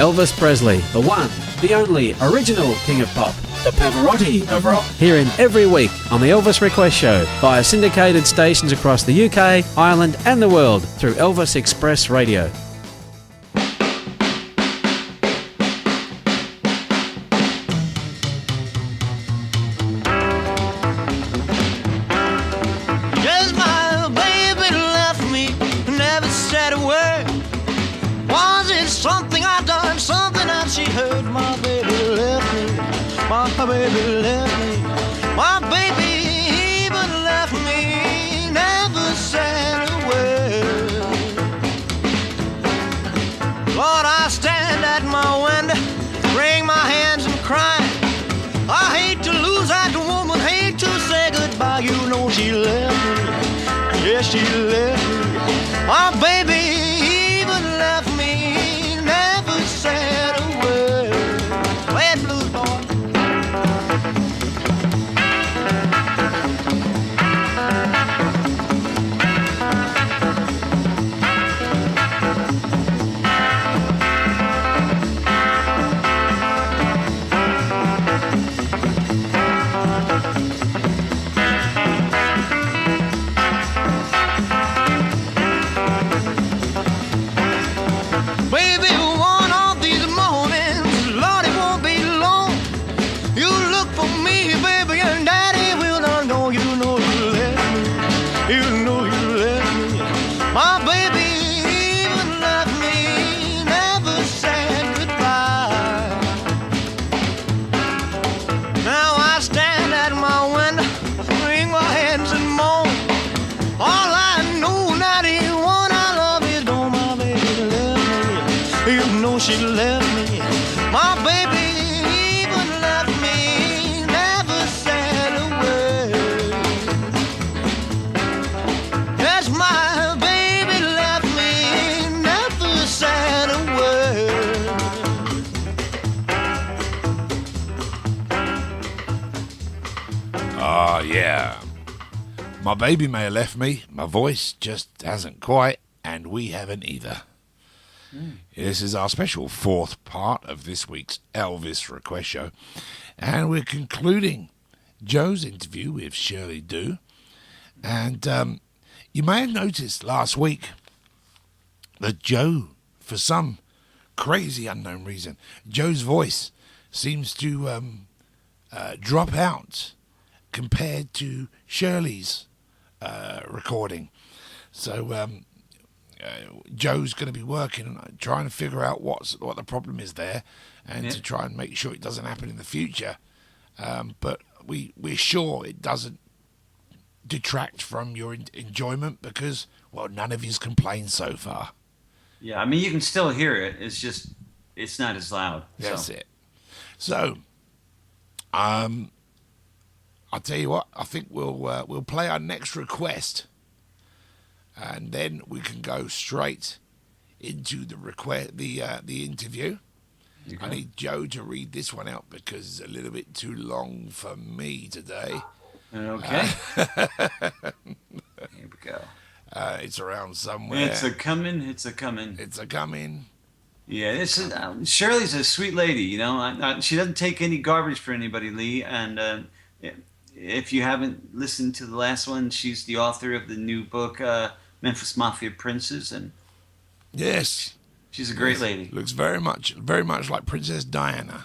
Elvis Presley, the one, the only original King of Pop, the Pavarotti of rock. Hear him every week on the Elvis Request Show via syndicated stations across the UK, Ireland and the world through Elvis Express Radio. My baby left me. My baby even left me. Never said a word. Lord, I stand at my window, wring my hands and cry. I hate to lose that woman, hate to say goodbye. You know she left me. Yes, she left me. My baby even left me. Never said a word. Play it, blues boy. She left me, my baby even left me, never said a word. Yes, my baby left me, never said a word. Oh, yeah. My baby may have left me, my voice just hasn't quite, and we haven't either. This is our special fourth part of this week's Elvis Request Show, and we're concluding Joe's interview with Shirley Dew. And you may have noticed last week that Joe, for some crazy unknown reason, Joe's voice seems to drop out compared to Shirley's recording. So Joe's going to be working, trying to figure out what the problem is there, and to try and make sure it doesn't happen in the future. But we're sure it doesn't detract from your enjoyment because, well, none of you's complained so far. Yeah, I mean, you can still hear it. It's just, it's not as loud. That's it. So, I'll tell you what, I think we'll play our next request. And then we can go straight into the interview. I need Joe to read this one out because it's a little bit too long for me today. Okay. Here we go. It's around somewhere. It's a coming. Yeah, this is Shirley's a sweet lady. You know, she doesn't take any garbage for anybody, Lee. And if you haven't listened to the last one, she's the author of the new book. Memphis Mafia Princes, and yes, she's a great lady. Looks very much like Princess Diana.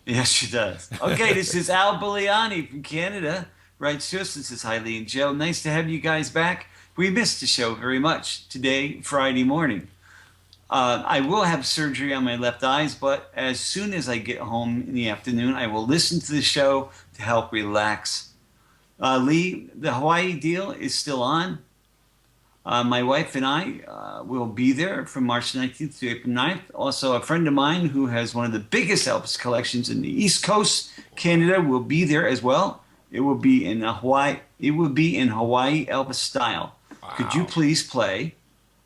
Yes, she does. Okay, this is Al Biliani from Canada. Writes to us and says, "Hi, Lee and Joe. Nice to have you guys back. We missed the show very much today, Friday morning. I will have surgery on my left eyes, but as soon as I get home in the afternoon, I will listen to the show to help relax. Lee, the Hawaii deal is still on. My wife and I will be there from March 19th to April 9th. Also, a friend of mine who has one of the biggest Elvis collections in the East Coast, Canada, will be there as well. It will be in Hawaii. It will be in Hawaii Elvis style. Wow. Could you please play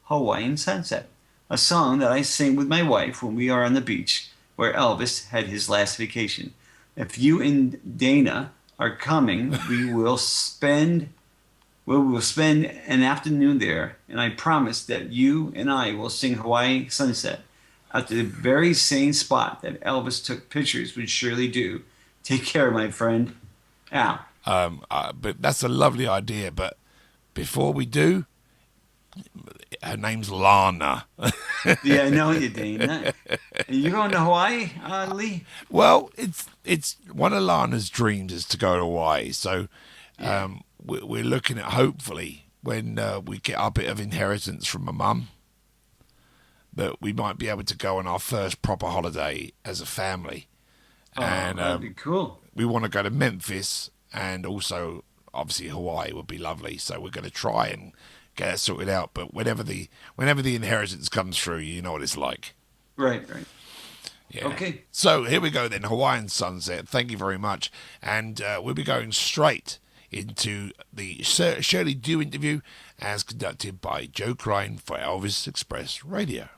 Hawaiian Sunset, a song that I sing with my wife when we are on the beach where Elvis had his last vacation. If you and Dana are coming, we will spend an afternoon there, and I promise that you and I will sing Hawaii Sunset at the very same spot that Elvis took pictures with Shirley Do. Take care, my friend. Al. But that's a lovely idea. But before we do, her name's Lana. Yeah, I know you, Dane. You going to Hawaii, Lee? Well, it's one of Lana's dreams is to go to Hawaii. So we're looking at, hopefully, when we get our bit of inheritance from my mum, that we might be able to go on our first proper holiday as a family. Oh, and that'd be cool. We want to go to Memphis, and also, obviously, Hawaii would be lovely. So we're going to try and get it sorted out. But whenever the inheritance comes through, you know what it's like. Right. Yeah. Okay. So here we go then, Hawaiian Sunset. Thank you very much. And we'll be going straight into the Shirley Do interview as conducted by Joe Crine for Elvis Express Radio.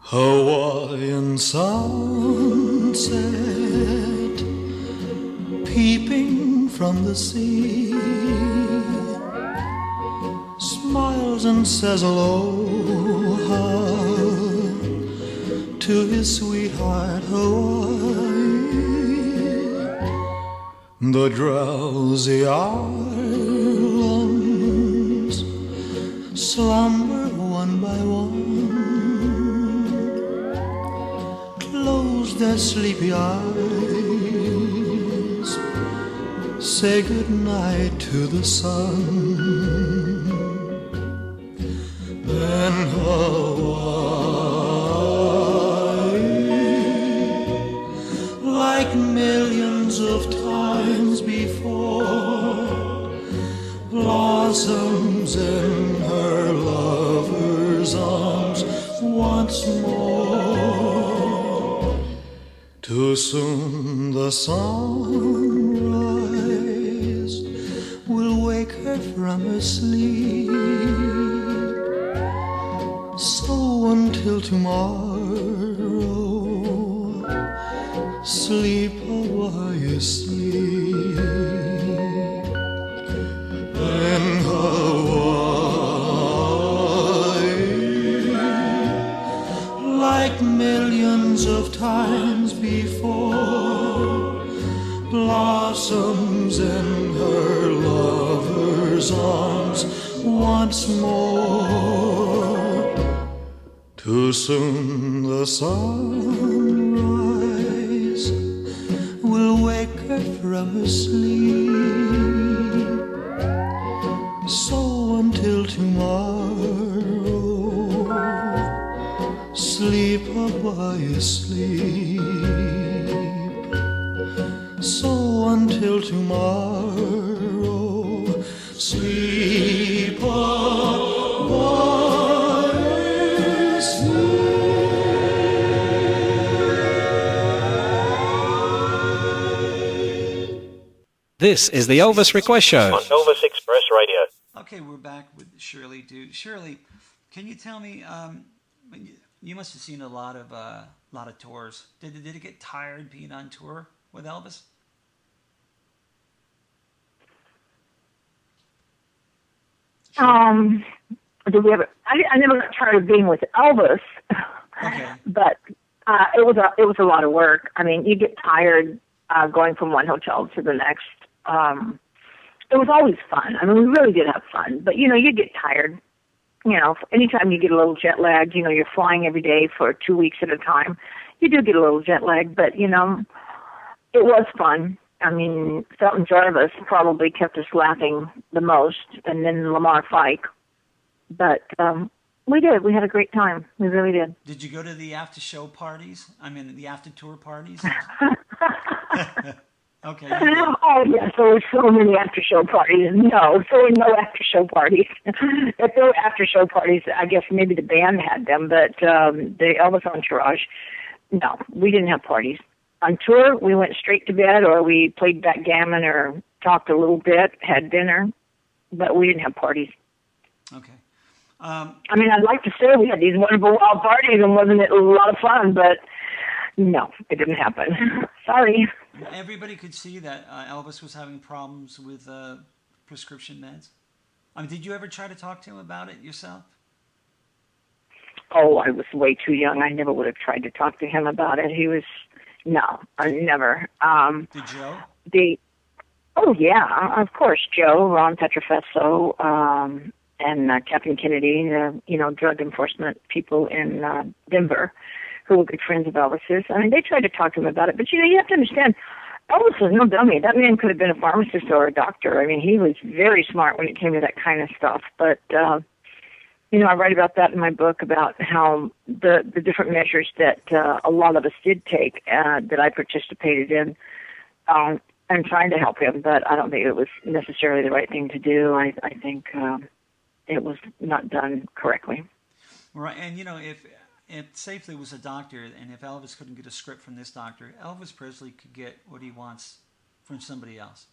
Hawaiian sunset peeping from the sea, smiles and says aloha to his sweetheart Hawaii. The drowsy islands slumber one by one, close their sleepy eyes, say goodnight to the sun. Then Hawaii, like millions of times before, blossoms in her lover's arms once more. Too soon the sunrise will wake her from her sleep. So until tomorrow, sleep Hawaii, sleep. In Hawaii, like millions of times before, blossoms in her lover's arms once more. Too soon the sunrise will wake her from her sleep. So until tomorrow, sleep Hawaii, sleep. So until tomorrow, sleep Hawaii, sleep. This is the Elvis Request Show on Elvis Express Radio. Okay, we're back with Shirley Do. Shirley, can you tell me? You must have seen a lot of tours. Did it get tired being on tour with Elvis? Did we ever? I never got tired of being with Elvis, Okay. but it was a lot of work. I mean, you get tired going from one hotel to the next. It was always fun. I mean, we really did have fun, but you get tired. Anytime you get a little jet lagged, you're flying every day for 2 weeks at a time. You do get a little jet lagged, but it was fun. I mean, Felton Jarvis probably kept us laughing the most, and then Lamar Fike. But we did. We had a great time. We really did. Did you go to the after show parties? I mean, the after tour parties? Okay. Oh, yes, there were so many after-show parties. No, there were no after-show parties. If there were after-show parties, I guess maybe the band had them, but the Elvis Entourage, no, we didn't have parties. On tour, we went straight to bed, or we played backgammon or talked a little bit, had dinner, but we didn't have parties. Okay. I mean, I'd like to say we had these wonderful wild parties, and wasn't it a lot of fun, but no, it didn't happen. Sorry. everybody could see that Elvis was having problems with prescription meds. I mean, did you ever try to talk to him about it yourself? Oh, I was way too young. I never would have tried to talk to him about it. No, I never. Did Joe? Oh yeah, of course, Joe, Ron Petrofesso, and Captain Kennedy, drug enforcement people in Denver, who were good friends of Elvis's. I mean, they tried to talk to him about it, but you have to understand, Elvis was no dummy. That man could have been a pharmacist or a doctor. I mean, he was very smart when it came to that kind of stuff. But I write about that in my book, about how the different measures that a lot of us did take, that I participated in, and trying to help him. But I don't think it was necessarily the right thing to do. I think it was not done correctly. Right, and if Safely was a doctor, and if Elvis couldn't get a script from this doctor, Elvis Presley could get what he wants from somebody else.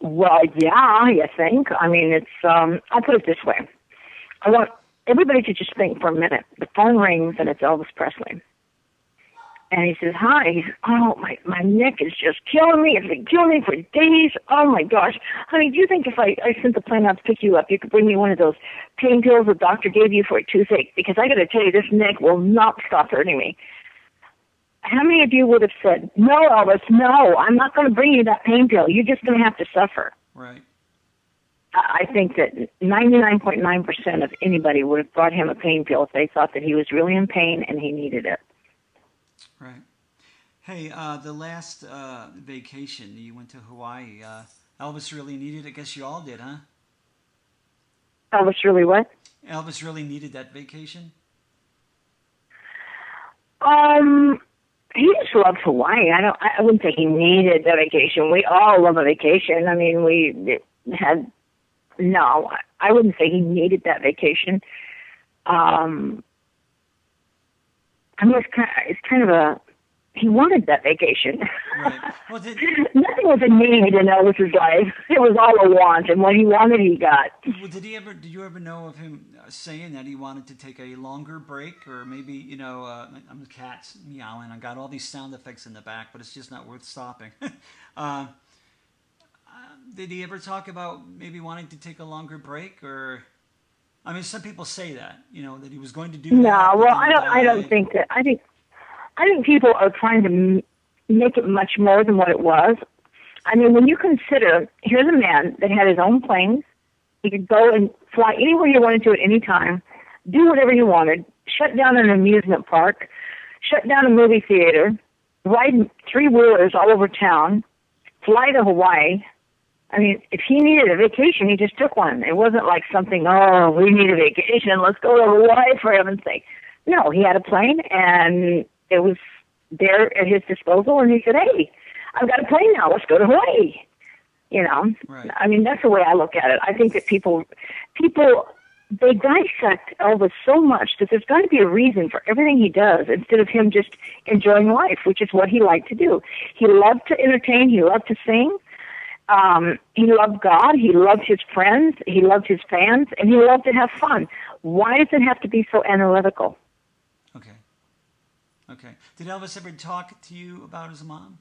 Well, yeah, I think. I mean, it's, I'll put it this way. I want everybody to just think for a minute. The phone rings and it's Elvis Presley. And he says, hi. He says, oh, my neck is just killing me. It's been killing me for days. Oh, my gosh. Honey, do you think if I sent the plane out to pick you up, you could bring me one of those pain pills the doctor gave you for a toothache? Because I got to tell you, this neck will not stop hurting me. How many of you would have said, no, Elvis, no, I'm not going to bring you that pain pill. You're just going to have to suffer. Right. I think that 99.9% of anybody would have brought him a pain pill if they thought that he was really in pain and he needed it. Right. Hey, the last vacation, you went to Hawaii. Elvis really needed it. I guess you all did, huh? Elvis really what? Elvis really needed that vacation? He just loved Hawaii. I wouldn't say he needed the vacation. We all love a vacation. I mean, I wouldn't say he needed that vacation. It's kind of he wanted that vacation. Right. Well, nothing was a need in Elvis's life. It was all a want, and what he wanted, he got. Well, did you ever know of him saying that he wanted to take a longer break, or maybe, I'm the cat's meowing. I got all these sound effects in the back, but it's just not worth stopping. Did he ever talk about maybe wanting to take a longer break, or? I mean, some people say that, that he was going to do that. No, well, I don't think that. I think people are trying to make it much more than what it was. I mean, when you consider, here's a man that had his own plane. He could go and fly anywhere he wanted to at any time, do whatever he wanted, shut down an amusement park, shut down a movie theater, ride three-wheelers all over town, fly to Hawaii. I mean, if he needed a vacation, he just took one. It wasn't like something, oh, we need a vacation, let's go to Hawaii for heaven's sake. No, he had a plane, and it was there at his disposal, and he said, hey, I've got a plane now, let's go to Hawaii. Right. I mean, that's the way I look at it. I think that people, they dissect Elvis so much that there's got to be a reason for everything he does instead of him just enjoying life, which is what he liked to do. He loved to entertain, he loved to sing. He loved God, he loved his friends, he loved his fans, and he loved to have fun. Why does it have to be so analytical? Okay. Did Elvis ever talk to you about his mom?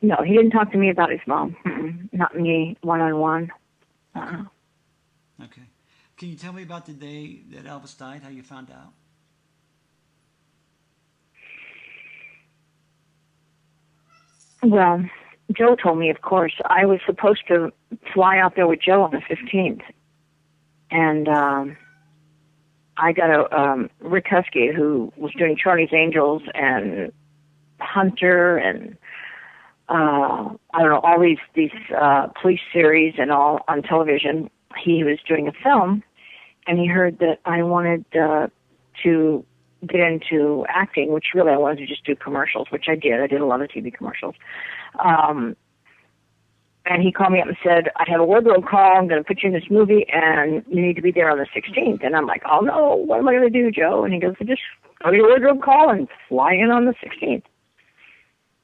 No, he didn't talk to me about his mom. Not me, one-on-one. Okay. Can you tell me about the day that Elvis died, how you found out? Well, Joe told me, of course. I was supposed to fly out there with Joe on the 15th. And I got Rick Husky, who was doing Charlie's Angels and Hunter and, I don't know, all these police series and all on television. He was doing a film, and he heard that I wanted to get into acting, which really I wanted to just do commercials, which I did. I did a lot of TV commercials. And he called me up and said, I have a wardrobe call. I'm going to put you in this movie, and you need to be there on the 16th. And I'm like, oh, no, what am I going to do, Joe? And he goes, just go to your wardrobe call and fly in on the 16th.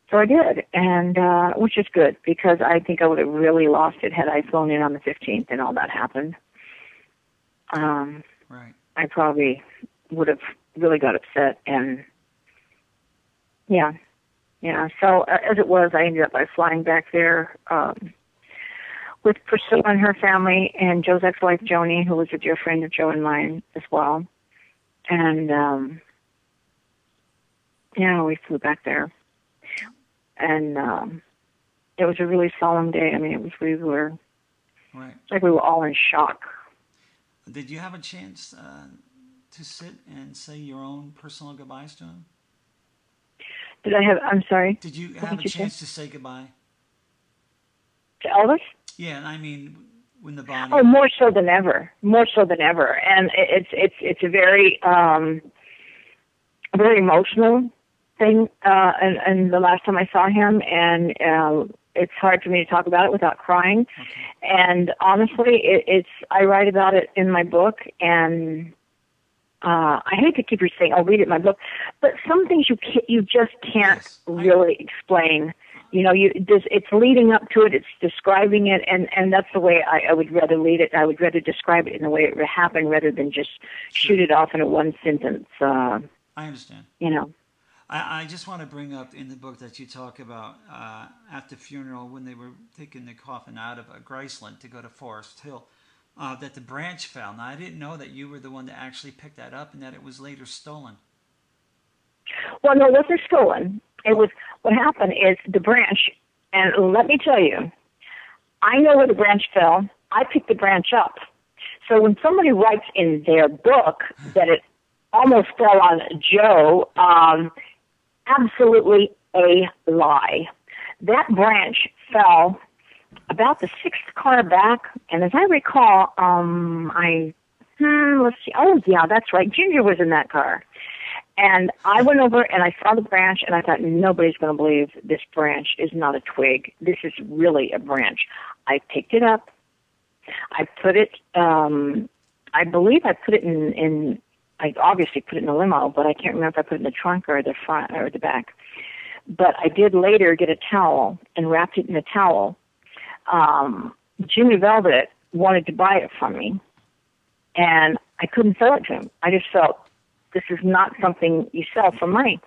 So I did, and which is good, because I think I would have really lost it had I flown in on the 15th and all that happened. Right. I probably would have really got upset and Yeah. So as it was, I ended up by flying back there with Priscilla and her family and Joe's ex-wife Joni, who was a dear friend of Joe and mine as well. And we flew back there, and it was a really solemn day. I mean, we were Right. like we were all in shock. Did you have a chance to sit and say your own personal goodbyes to him? I'm sorry? Did you What have did a you say? chance to say goodbye? To Elvis? Yeah, I mean, when the body... Oh, more so than ever. And it's a very emotional thing. And the last time I saw him, and it's hard for me to talk about it without crying. Okay. And honestly, I write about it in my book, and I hate to keep saying I'll read it in my book, but some things you just can't really explain. You know, it's leading up to it, it's describing it, and that's the way I would rather lead it. I would rather describe it in the way it happened rather than just shoot it off in a one sentence. I understand. You know. I just want to bring up in the book that you talk about at the funeral when they were taking the coffin out of Graceland to go to Forest Hill, that the branch fell. Now, I didn't know that you were the one that actually picked that up and that it was later stolen. Well, no, it wasn't stolen. It was, what happened is the branch, and let me tell you, I know where the branch fell. I picked the branch up. So when somebody writes in their book that it almost fell on Joe, absolutely a lie. That branch fell about the sixth car back, and as I recall, let's see, oh yeah, that's right, Ginger was in that car. And I went over and I saw the branch, and I thought, nobody's going to believe this branch is not a twig. This is really a branch. I picked it up. I put it, I believe I put it in I obviously put it in a limo, but I can't remember if I put it in the trunk or the front or the back. But I did later get a towel and wrapped it in a towel. Jimmy Velvet wanted to buy it from me, and I couldn't sell it to him. I just felt, this is not something you sell for money.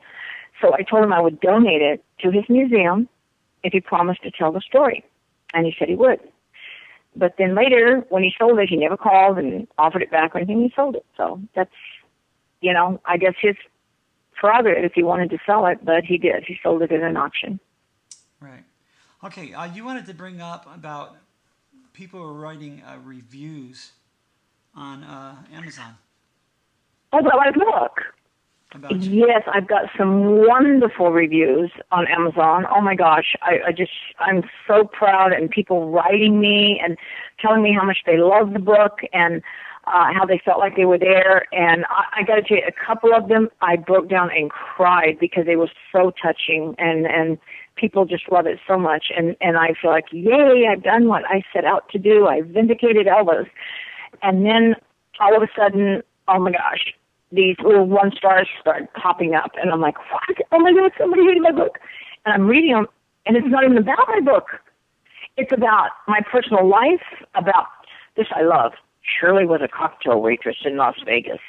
So I told him I would donate it to his museum if he promised to tell the story. And he said he would. But then later, when he sold it, he never called and offered it back or anything. He sold it. So that's, you know, I guess his prerogative if he wanted to sell it, but he did. He sold it at an auction. Right. Okay, you wanted to bring up about people who are writing reviews on Amazon. Oh, about my book. About Yes, I've got some wonderful reviews on Amazon. Oh my gosh, I'm so proud, and people writing me and telling me how much they love the book and how they felt like they were there. And I got to tell you, a couple of them I broke down and cried because they were so touching, and people just love it so much. And I feel like, yay, I've done what I set out to do. I vindicated Elvis. And then all of a sudden, oh my gosh, these little one stars start popping up, and I'm like, what? Oh my God, somebody reading my book. And I'm reading them, and it's not even about my book. It's about my personal life, about this I love. Shirley was a cocktail waitress in Las Vegas.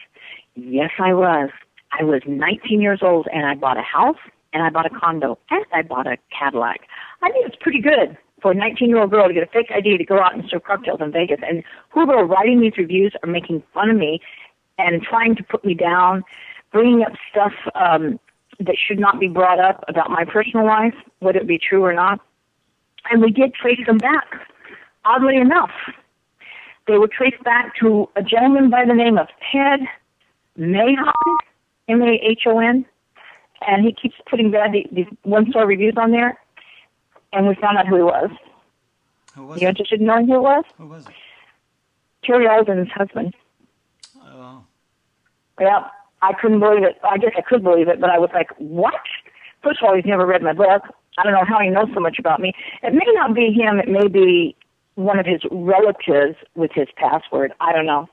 Yes, I was. I was 19 years old, and I bought a house, and I bought a condo, and I bought a Cadillac. I think it's pretty good for a 19-year-old girl to get a fake ID to go out and serve cocktails in Vegas. And whoever are writing these reviews are making fun of me and trying to put me down, bringing up stuff that should not be brought up about my personal life, whether it be true or not. And we did trace them back, oddly enough. They were traced back to a gentleman by the name of Ted Mahon, M-A-H-O-N, and he keeps putting these one-star reviews on there, and we found out who he was. Who was You it? interested in knowing who it was? Who was it? Terry Alden's husband. Oh. Yeah, I couldn't believe it. I guess I could believe it, but I was like, what? First of all, he's never read my book. I don't know how he knows so much about me. It may not be him. It may be one of his relatives with his password. I don't know.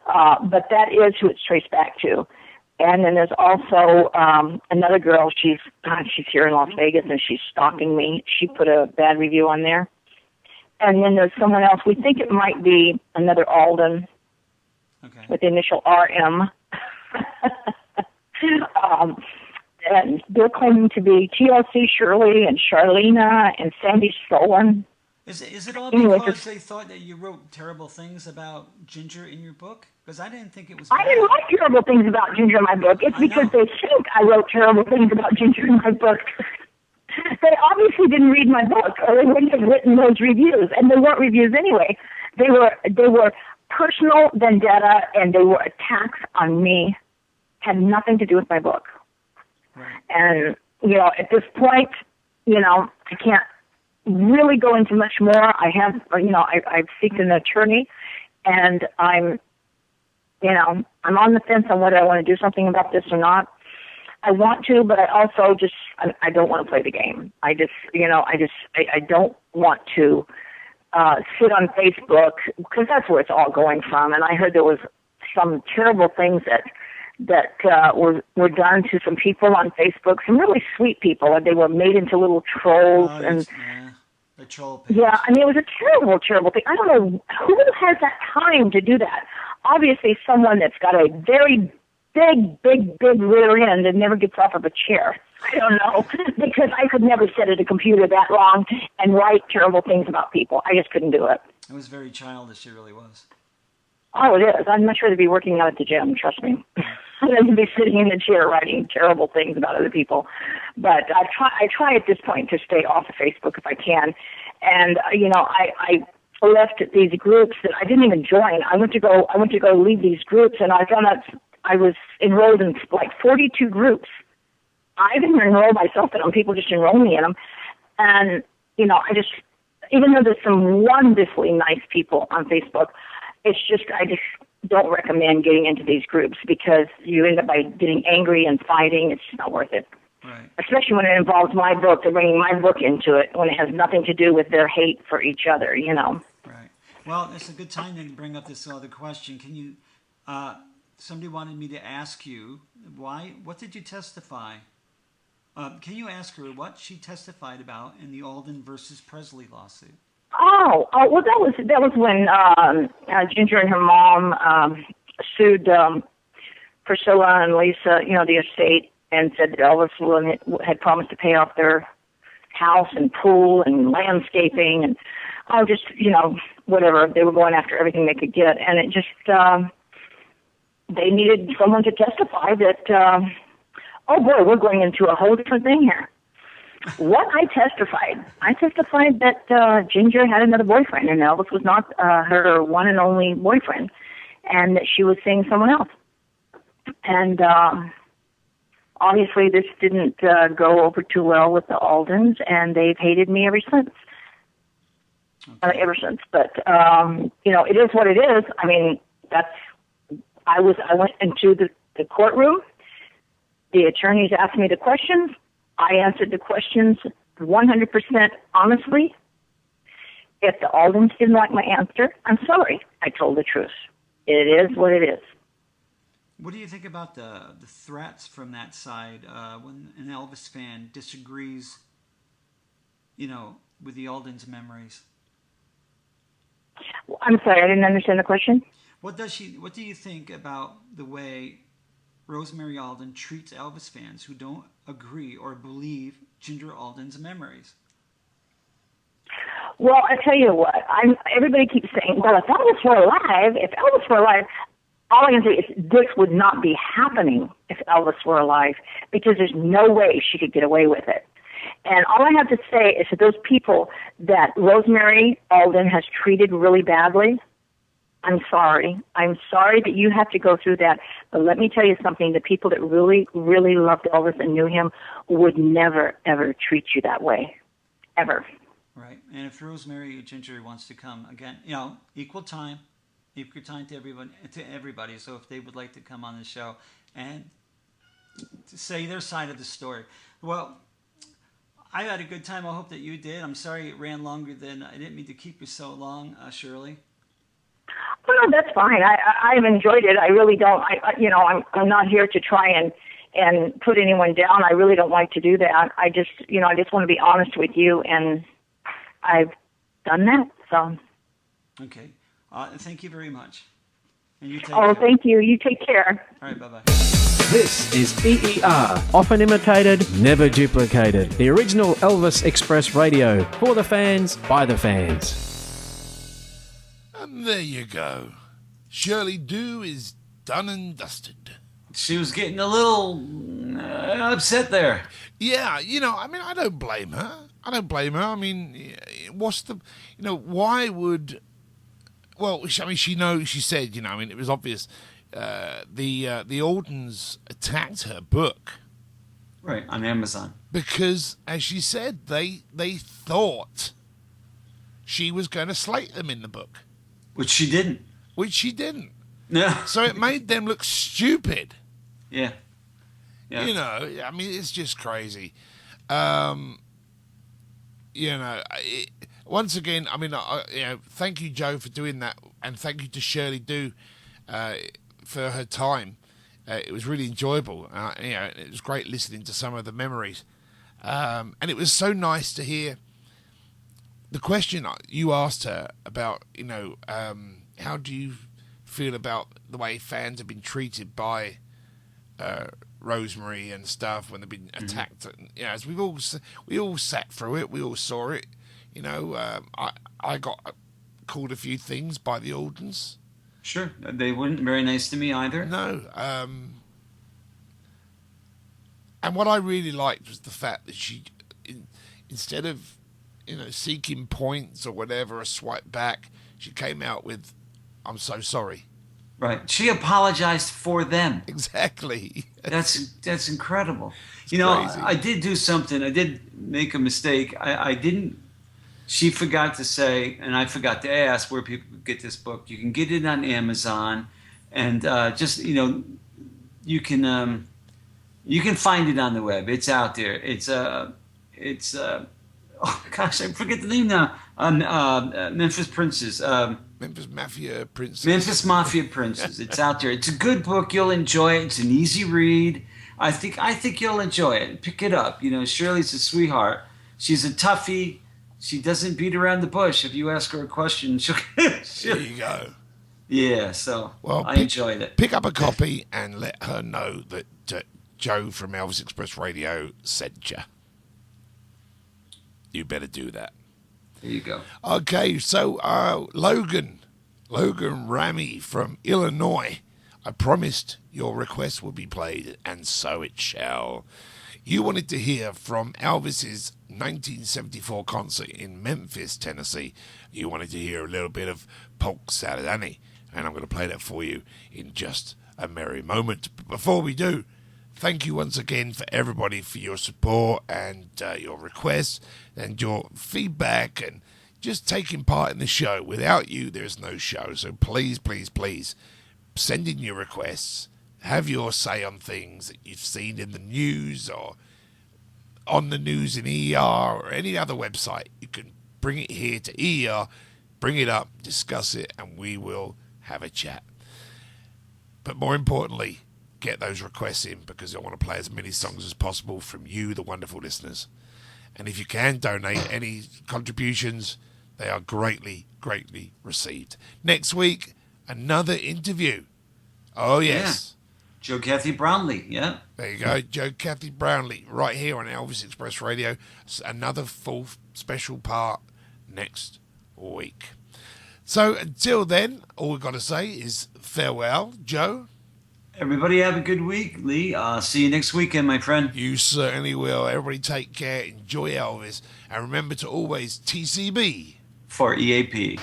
But that is who it's traced back to. And then there's also another girl. She's here in Las Vegas, and she's stalking me. She put a bad review on there. And then there's someone else. We think it might be another Alden. Okay. With the initial RM. and they're claiming to be TLC Shirley and Charlena and Sandy Stolen. Is it all Anyway, because they thought that you wrote terrible things about Ginger in your book? Because I didn't think it was. I didn't write terrible things about Ginger in my book. It's because they think I wrote terrible things about Ginger in my book. They obviously didn't read my book, or they wouldn't have written those reviews. And they weren't reviews anyway. They were personal vendetta, and they were attacks on me. Had nothing to do with my book. Right. And at this point, I can't really go into much more. I have, I've seeked an attorney, and I'm on the fence on whether I want to do something about this or not. I want to, but I also I don't want to play the game. I don't want to sit on Facebook, because that's where it's all going from. And I heard there was some terrible things that were done to some people on Facebook, some really sweet people, and they were made into little trolls. The troll page. Yeah, I mean, it was a terrible, terrible thing. I don't know who has that time to do that. Obviously, someone that's got a very big rear end and never gets off of a chair. I don't know, because I could never sit at a computer that long and write terrible things about people. I just couldn't do it. It was very childish, it really was. Oh, it is. I'm not sure to be working out at the gym, trust me. Than to be sitting in the chair writing terrible things about other people. But I try at this point to stay off of Facebook if I can. And, I left these groups that I didn't even join. I went to go lead these groups, and I found out I was enrolled in like 42 groups. I didn't enroll myself in them. People just enroll me in them. And, I just, even though there's some wonderfully nice people on Facebook, I just don't recommend getting into these groups, because you end up by getting angry and fighting. It's just not worth it. Right. Especially when it involves my book. They're bringing my book into it when it has nothing to do with their hate for each other, Right. Well, it's a good time to bring up this other question. Can you, somebody wanted me to ask you, what did you testify? Can you ask her what she testified about in the Alden versus Presley lawsuit? Oh, well, that was when Ginger and her mom sued Priscilla and Lisa, the estate, and said that Elvis had promised to pay off their house and pool and landscaping and whatever. They were going after everything they could get, and it just they needed someone to testify that. Oh boy, we're going into a whole different thing here. What I testified that Ginger had another boyfriend, and Elvis was not her one and only boyfriend, and that she was seeing someone else. And obviously this didn't go over too well with the Aldens, and they've hated me ever since. Okay. But it is what it is. I mean, I went into the courtroom. The attorneys asked me the questions. I answered the questions 100% honestly. If the Aldens didn't like my answer, I'm sorry. I told the truth. It is what it is. What do you think about the threats from that side when an Elvis fan disagrees, with the Aldens' memories? I'm sorry, I didn't understand the question. What do you think about the way Rosemary Alden treats Elvis fans who don't agree or believe Ginger Alden's memories? Well, I tell you what, everybody keeps saying, well, if Elvis were alive, all I can say is this would not be happening if Elvis were alive, because there's no way she could get away with it. And all I have to say is that those people that Rosemary Alden has treated really badly, I'm sorry. I'm sorry that you have to go through that. But let me tell you something. The people that really, really loved Elvis and knew him would never, ever treat you that way. Ever. Right. And if Rosemary or Ginger wants to come, again, equal time to everybody. So if they would like to come on the show and to say their side of the story. Well, I had a good time. I hope that you did. I'm sorry it ran longer than I didn't mean to keep you so long, Shirley. Well, no, that's fine. I've enjoyed it. I really don't. I'm not here to try and put anyone down. I really don't like to do that. I just want to be honest with you, and I've done that. So. Okay. Thank you very much. And you take care. care. Thank you. You take care. All right. Bye-bye. This is EER. Often imitated, never duplicated. The original Elvis Express Radio. For the fans, by the fans. And there you go. Shirley Dew is done and dusted. She was getting a little upset there. Yeah, I don't blame her. I mean, what's the, why would, well, she said, it was obvious. The Aldens attacked her book. Right, on Amazon. Because, as she said, they thought she was going to slate them in the book. Which she didn't. Yeah. So it made them look stupid. Yeah. It's just crazy. Once again, thank you, Joe, for doing that. And thank you to Shirley Dew for her time. It was really enjoyable. It was great listening to some of the memories. And it was so nice to hear the question you asked her about, how do you feel about the way fans have been treated by Rosemary and stuff when they've been attacked? As we all sat through it, we all saw it. I got called a few things by the Aldens. Sure, they weren't very nice to me either. No, and what I really liked was the fact that she, instead of seeking points or whatever, a swipe back, she came out with, "I'm so sorry." Right. She apologized for them. Exactly. That's incredible. Crazy. I did do something. I did make a mistake. I didn't. She forgot to say, and I forgot to ask where people could get this book. You can get it on Amazon, and you can find it on the web. It's out there. It's oh gosh, I forget the name now. Memphis Princes. Memphis Mafia Princes. Memphis Mafia Princes. It's out there. It's a good book. You'll enjoy it. It's an easy read. I think you'll enjoy it. Pick it up. Shirley's a sweetheart. She's a toughie. She doesn't beat around the bush. If you ask her a question, she'll There you go. Yeah, so I enjoyed it. Pick up a copy and let her know that Joe from Elvis Express Radio sent you. You better do that. There you go. Okay, so Logan Ramy from Illinois. I promised your request would be played, and so it shall. You wanted to hear from Elvis's 1974 concert in Memphis, Tennessee. You wanted to hear a little bit of Polk Salad, and I'm going to play that for you in just a merry moment. But before we do, thank you once again for everybody for your support and your requests and your feedback and just taking part in the show. Without you, there's no show. So please, please, please send in your requests. Have your say on things that you've seen in the news or on the news in ER or any other website. You can bring it here to ER, bring it up, discuss it, and we will have a chat. But more importantly, get those requests in, because I want to play as many songs as possible from you, the wonderful listeners. And if you can donate any contributions, they are greatly, greatly received. Next week, another interview. Oh, yes. Yeah. Joe Cathy Brownlee, yeah. There you go, Joe Cathy Brownlee, right here on Elvis Express Radio. Another full special part next week. So until then, all we've got to say is farewell, Joe. Everybody have a good week, Lee. See you next weekend, my friend. You certainly will. Everybody take care. Enjoy Elvis. And remember to always TCB. For EAP.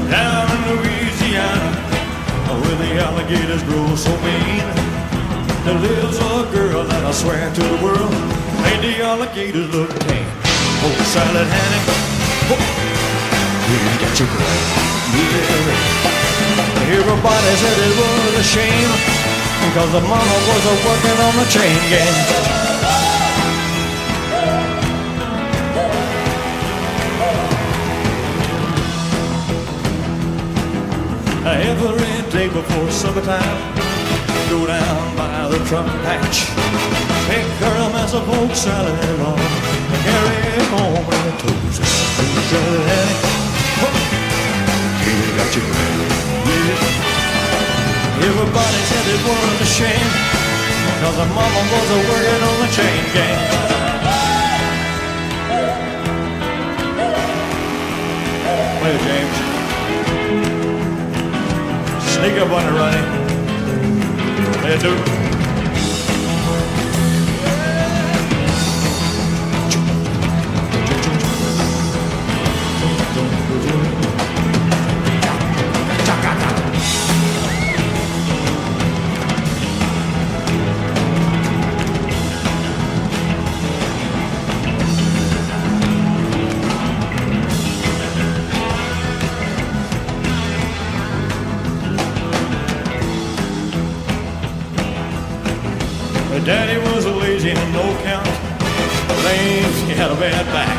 Down in Louisiana, where the alligators grow so mean, there lives a girl that I swear to the world made the alligators look tame. Oh, Salad Annie, oh, you got your girl. Yeah. Everybody said it was a shame, because the mama was working on the chain gang. Every day before summertime, go down by the truck patch, pick her a mess of poke salad on, and carry it home in the toes. Daddy, you got your yeah. Everybody said it was a shame, cause her mama was working on the chain gang. Wait, James. Sneak up on her, Ronnie. Hey, dude. Daddy was lazy and no count. Claims he had a bad back.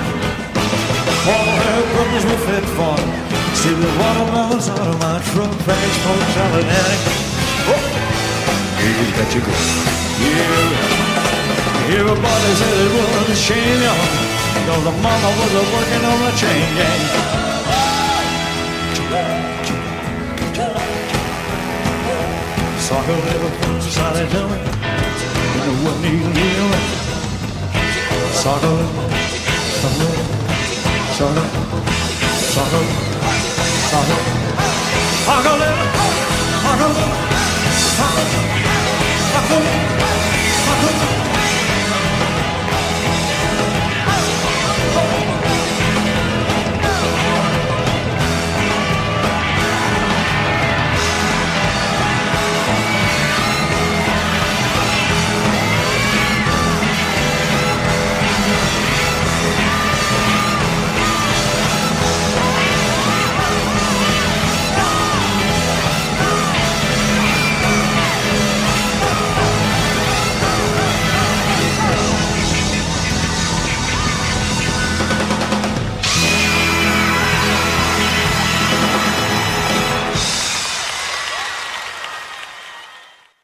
All her brothers were fit for him. See the watermelons out of my truck, bags full of salad, Daddy. Oh, you got your girl. Yeah. Everybody said it was a shame, y'all, cause the mama was working on the chain gang. Soccer little folks decided to me. What need you? Soccer, soccer, soccer, soccer, soccer, soccer, soccer, soccer, soccer, soccer.